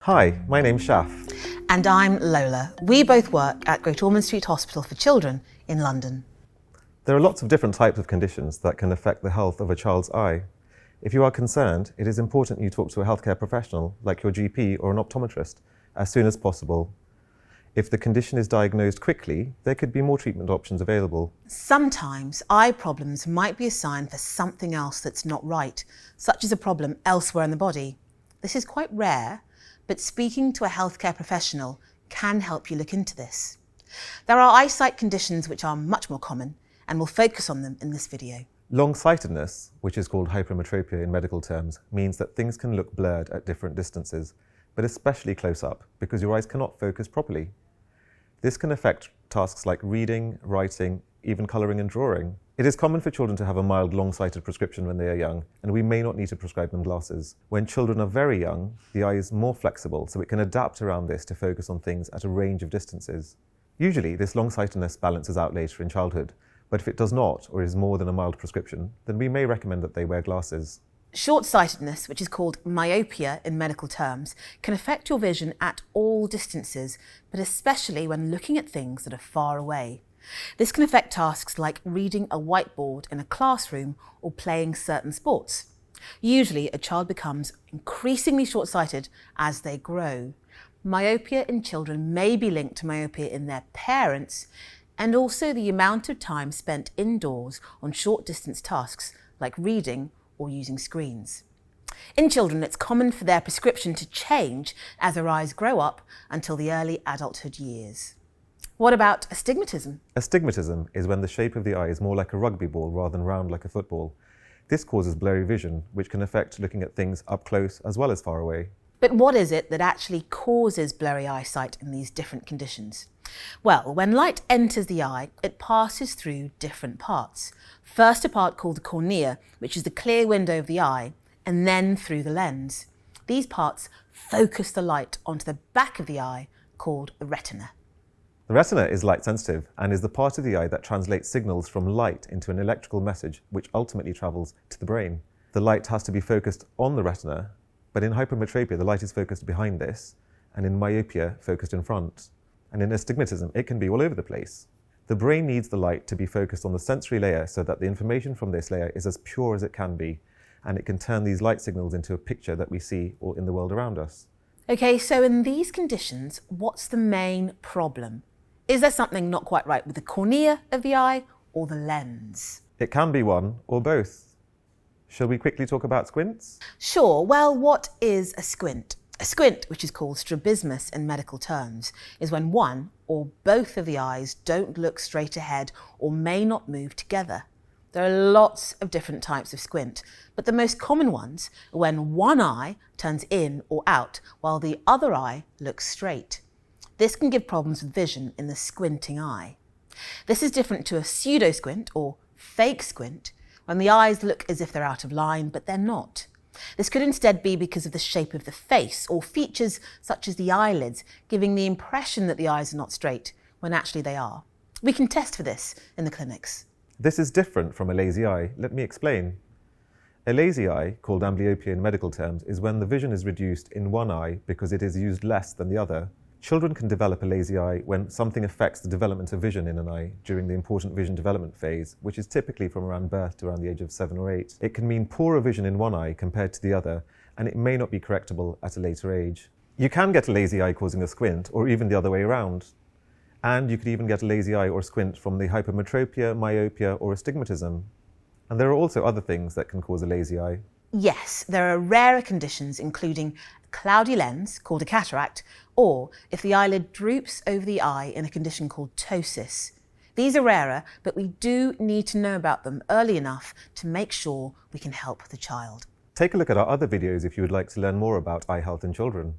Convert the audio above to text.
Hi, my name's Shaf. And I'm Lola. We both work at Great Ormond Street Hospital for Children in London. There are lots of different types of conditions that can affect the health of a child's eye. If you are concerned, it is important you talk to a healthcare professional like your GP or an optometrist as soon as possible. If the condition is diagnosed quickly, there could be more treatment options available. Sometimes eye problems might be a sign for something else that's not right, such as a problem elsewhere in the body. This is quite rare, but speaking to a healthcare professional can help you look into this. There are eyesight conditions which are much more common, and we'll focus on them in this video. Longsightedness, which is called hypermetropia in medical terms, means that things can look blurred at different distances, but especially close up, because your eyes cannot focus properly. This can affect tasks like reading, writing, even colouring and drawing. It is common for children to have a mild long-sighted prescription when they are young, and we may not need to prescribe them glasses. When children are very young, the eye is more flexible, so it can adapt around this to focus on things at a range of distances. Usually, this long-sightedness balances out later in childhood, but if it does not, or is more than a mild prescription, then we may recommend that they wear glasses. Short-sightedness, which is called myopia in medical terms, can affect your vision at all distances, but especially when looking at things that are far away. This can affect tasks like reading a whiteboard in a classroom or playing certain sports. Usually, a child becomes increasingly short-sighted as they grow. Myopia in children may be linked to myopia in their parents, and also the amount of time spent indoors on short-distance tasks like reading or using screens. In children, it's common for their prescription to change as their eyes grow up until the early adulthood years. What about astigmatism? Astigmatism is when the shape of the eye is more like a rugby ball rather than round like a football. This causes blurry vision, which can affect looking at things up close as well as far away. But what is it that actually causes blurry eyesight in these different conditions? Well, when light enters the eye, it passes through different parts. First, a part called the cornea, which is the clear window of the eye, and then through the lens. These parts focus the light onto the back of the eye, called the retina. The retina is light sensitive and is the part of the eye that translates signals from light into an electrical message which ultimately travels to the brain. The light has to be focused on the retina, but in hypermetropia the light is focused behind this, and in myopia focused in front. And in astigmatism it can be all over the place. The brain needs the light to be focused on the sensory layer so that the information from this layer is as pure as it can be, and it can turn these light signals into a picture that we see or in the world around us. Okay, so in these conditions, what's the main problem? Is there something not quite right with the cornea of the eye or the lens? It can be one or both. Shall we quickly talk about squints? Sure. Well, what is a squint? A squint, which is called strabismus in medical terms, is when one or both of the eyes don't look straight ahead or may not move together. There are lots of different types of squint, but the most common ones are when one eye turns in or out while the other eye looks straight. This can give problems with vision in the squinting eye. This is different to a pseudo-squint or fake squint, when the eyes look as if they're out of line, but they're not. This could instead be because of the shape of the face or features such as the eyelids, giving the impression that the eyes are not straight, when actually they are. We can test for this in the clinics. This is different from a lazy eye. Let me explain. A lazy eye, called amblyopia in medical terms, is when the vision is reduced in one eye because it is used less than the other. Children can develop a lazy eye when something affects the development of vision in an eye during the important vision development phase, which is typically from around birth to around the age of 7 or 8. It can mean poorer vision in one eye compared to the other, and it may not be correctable at a later age. You can get a lazy eye causing a squint, or even the other way around. And you could even get a lazy eye or squint from the hypermetropia, myopia, or astigmatism. And there are also other things that can cause a lazy eye. Yes, there are rarer conditions including a cloudy lens, called a cataract, or if the eyelid droops over the eye in a condition called ptosis. These are rarer, but we do need to know about them early enough to make sure we can help the child. Take a look at our other videos if you would like to learn more about eye health in children.